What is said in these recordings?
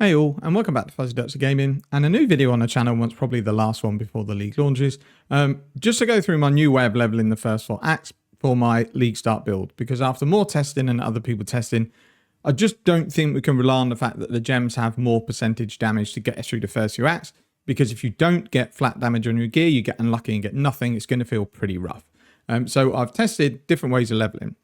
Hey all, and welcome back to Fuzzy Ducks of Gaming, and a new video on the channel, once probably the last one before the league launches, just to go through my new way of leveling the first 4 acts for my league start build, because after more testing and other people testing, I just don't think we can rely on the fact that the gems have more percentage damage to get us through the first few acts, because if you don't get flat damage on your gear, you get unlucky and get nothing, it's going to feel pretty rough. So I've tested different ways of leveling.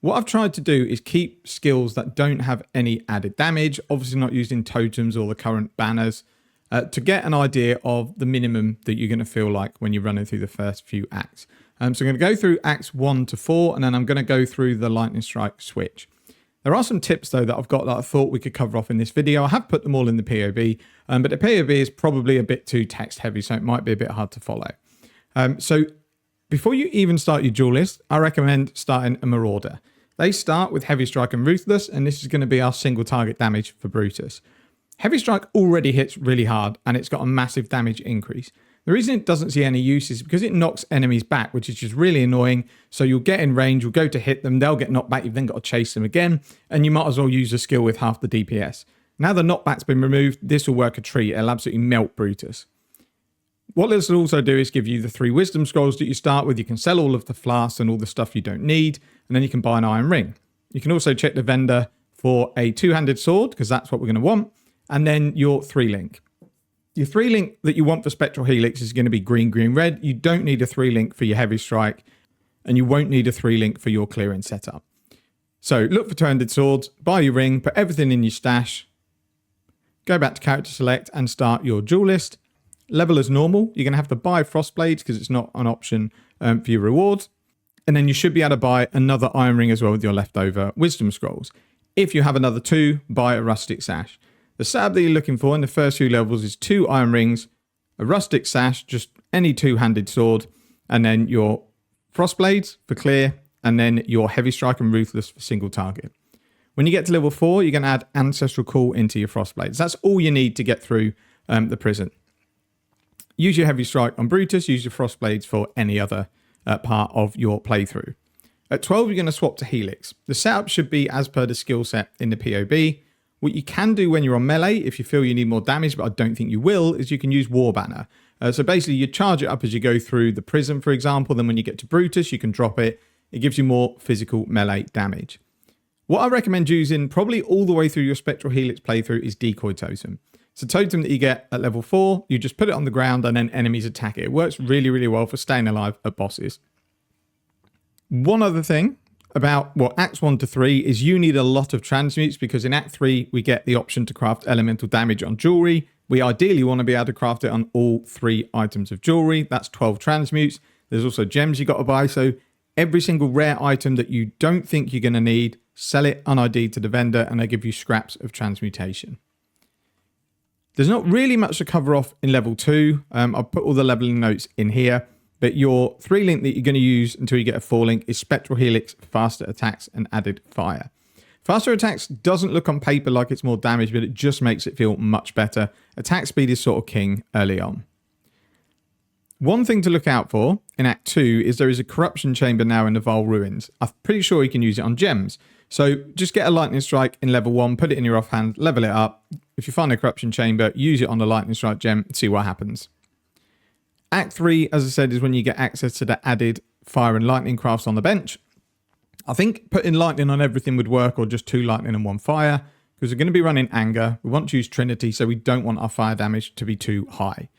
What I've tried to do is keep skills that don't have any added damage, obviously not using totems or the current banners, to get an idea of the minimum that you're going to feel like when you're running through the first few acts. So I'm going to go through acts 1 to 4, and then I'm going to go through the lightning strike switch. There are some tips though that I've got that I thought we could cover off in this video. I have put them all in the POV, but the POV is probably a bit too text heavy, so it might be a bit hard to follow. So before you even start your duelist, I recommend starting a marauder. They start with Heavy Strike and Ruthless, and this is going to be our single target damage for Brutus. Heavy Strike already hits really hard, and it's got a massive damage increase. The reason it doesn't see any use is because it knocks enemies back, which is just really annoying. So you'll get in range, you'll go to hit them, they'll get knocked back, you've then got to chase them again, and you might as well use a skill with half the DPS. Now the knockback's been removed, this will work a treat. It'll absolutely melt Brutus. What this will also do is give you the 3 wisdom scrolls that you start with. You can sell all of the flasks and all the stuff you don't need, and then you can buy an iron ring. You can also check the vendor for a 2-handed sword, because that's what we're going to want, and then your 3-link. Your 3-link that you want for Spectral Helix is going to be green, green, red. You don't need a 3-link for your Heavy Strike, and you won't need a 3-link for your clearing setup. So look for 2-handed swords, buy your ring, put everything in your stash, go back to character select and start your duelist. Level as normal. You're going to have to buy Frostblades because it's not an option for your rewards. And then you should be able to buy another Iron Ring as well with your leftover Wisdom Scrolls. If you have another 2, buy a Rustic Sash. The setup that you're looking for in the first few levels is 2 Iron Rings, a Rustic Sash, just any 2-handed sword, and then your Frostblades for clear, and then your Heavy Strike and Ruthless for single target. When you get to level 4, you're going to add Ancestral Call into your Frostblades. That's all you need to get through the prison. Use your Heavy Strike on Brutus, use your Frostblades for any other part of your playthrough. At 12, you're going to swap to Helix. The setup should be as per the skill set in the POB. What you can do when you're on melee, if you feel you need more damage, but I don't think you will, is you can use War Banner. So basically, you charge it up as you go through the prison, for example. Then when you get to Brutus, you can drop it. It gives you more physical melee damage. What I recommend using probably all the way through your Spectral Helix playthrough is Decoy Totem. It's a totem that you get at level 4. You just put it on the ground and then enemies attack it. It works really, really well for staying alive at bosses. One other thing about Acts 1 to 3 is you need a lot of transmutes, because in Act 3 we get the option to craft elemental damage on jewelry. We ideally want to be able to craft it on all 3 items of jewelry. That's 12 transmutes. There's also gems you got to buy. So every single rare item that you don't think you're going to need, sell it un-ID'd to the vendor and they give you scraps of transmutation. There's not really much to cover off in level 2. I'll put all the leveling notes in here. But your 3-link that you're going to use until you get a 4-link is Spectral Helix, faster attacks and added fire. Faster attacks doesn't look on paper like it's more damage, but it just makes it feel much better. Attack speed is sort of king early on. One thing to look out for in Act 2 is there is a corruption chamber now in the Vile Ruins. I'm pretty sure you can use it on gems. So just get a lightning strike in level 1, put it in your offhand, level it up. If you find a corruption chamber, use it on the lightning strike gem, see what happens. Act 3, as I said, is when you get access to the added fire and lightning crafts on the bench. I think putting lightning on everything would work, or just 2 lightning and 1 fire, because we're going to be running anger. We want to use Trinity, so we don't want our fire damage to be too high.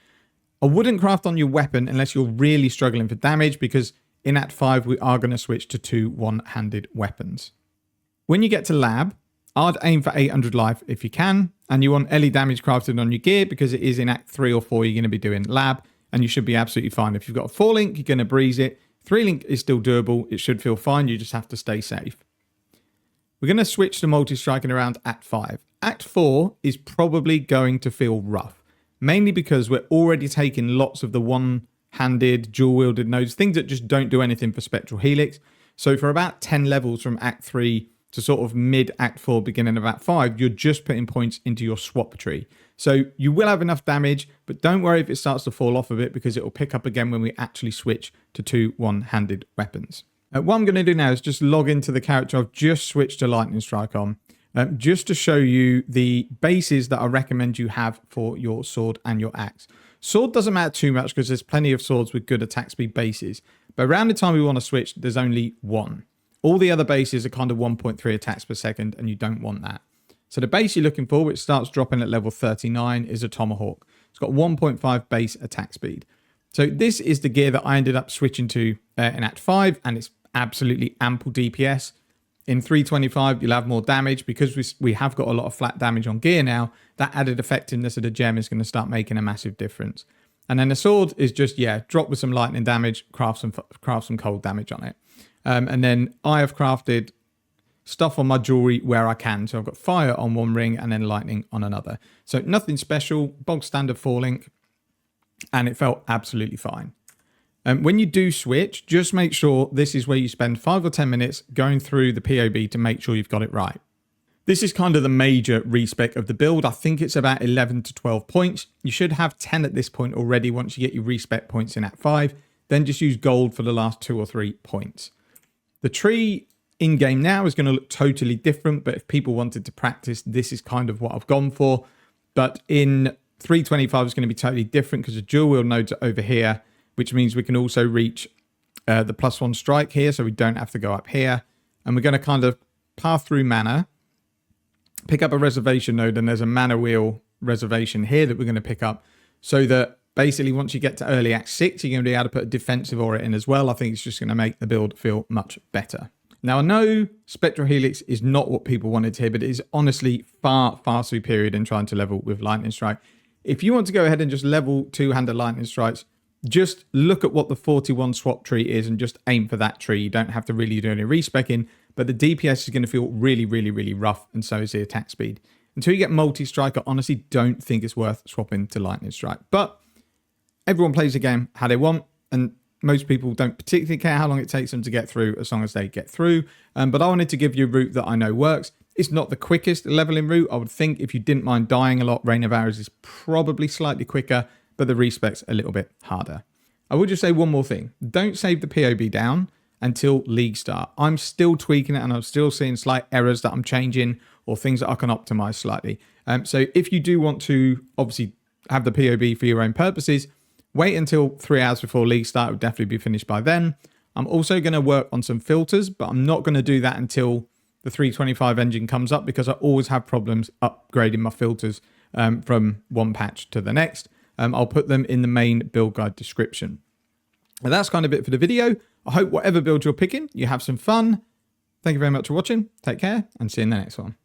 I wouldn't craft on your weapon unless you're really struggling for damage, because in Act 5 we are going to switch to 2 one-handed weapons. When you get to lab, I'd aim for 800 life if you can, and you want LE damage crafted on your gear, because it is in Act 3 or 4 you're going to be doing lab, and you should be absolutely fine. If you've got a 4-link, you're going to breeze it. 3-link is still doable. It should feel fine. You just have to stay safe. We're going to switch to multi-striking around Act 5. Act 4 is probably going to feel rough, mainly because we're already taking lots of the one-handed, dual-wielded nodes, things that just don't do anything for Spectral Helix. So for about 10 levels from Act 3 to sort of mid-Act 4, beginning of Act 5, you're just putting points into your swap tree. So you will have enough damage, but don't worry if it starts to fall off a bit, because it will pick up again when we actually switch to 2 one-handed weapons. What I'm going to do now is just log into the character I've just switched to Lightning Strike on. just to show you the bases that I recommend you have for your sword and your axe. Sword doesn't matter too much because there's plenty of swords with good attack speed bases. But around the time we want to switch, there's only one. All the other bases are kind of 1.3 attacks per second, and you don't want that. So the base you're looking for, which starts dropping at level 39, is a Tomahawk. It's got 1.5 base attack speed. So this is the gear that I ended up switching to in Act 5, and it's absolutely ample DPS. In 325, you'll have more damage because we have got a lot of flat damage on gear now. That added effectiveness of the gem is going to start making a massive difference. And then the sword is just, yeah, drop with some lightning damage, craft some cold damage on it. And then I have crafted stuff on my jewelry where I can. So I've got fire on one ring and then lightning on another. So nothing special, bog standard 4-link, and it felt absolutely fine. When you do switch, just make sure this is where you spend 5 or 10 minutes going through the POB to make sure you've got it right. This is kind of the major respec of the build. I think it's about 11 to 12 points. You should have 10 at this point already once you get your respec points in Act 5. Then just use gold for the last 2 or 3 points. The tree in-game now is going to look totally different, but if people wanted to practice, this is kind of what I've gone for. But in 325, it's going to be totally different because the dual wield nodes are over here, which means we can also reach the +1 strike here, so we don't have to go up here. And we're going to kind of path through mana, pick up a reservation node, and there's a mana wheel reservation here that we're going to pick up, so that basically once you get to early Act 6, you're going to be able to put a defensive aura in as well. I think it's just going to make the build feel much better. Now, I know Spectral Helix is not what people wanted to hear, but it is honestly far, far superior than trying to level with Lightning Strike. If you want to go ahead and just level 2-handed Lightning Strikes, just look at what the 41 swap tree is and just aim for that tree. You don't have to really do any respecking, but the DPS is going to feel really, really, really rough, and so is the attack speed. Until you get multi-strike, I honestly don't think it's worth swapping to Lightning Strike. But everyone plays the game how they want, and most people don't particularly care how long it takes them to get through as long as they get through. But I wanted to give you a route that I know works. It's not the quickest leveling route. I would think if you didn't mind dying a lot, Rain of Arrows is probably slightly quicker, but the respec's a little bit harder. I would just say one more thing. Don't save the POB down until League start. I'm still tweaking it and I'm still seeing slight errors that I'm changing or things that I can optimize slightly. So if you do want to obviously have the POB for your own purposes, wait until 3 hours before League start. It will definitely be finished by then. I'm also going to work on some filters, but I'm not going to do that until the 325 engine comes up because I always have problems upgrading my filters from one patch to the next. I'll put them in the main build guide description. And that's kind of it for the video. I hope whatever build you're picking, you have some fun. Thank you very much for watching. Take care and see you in the next one.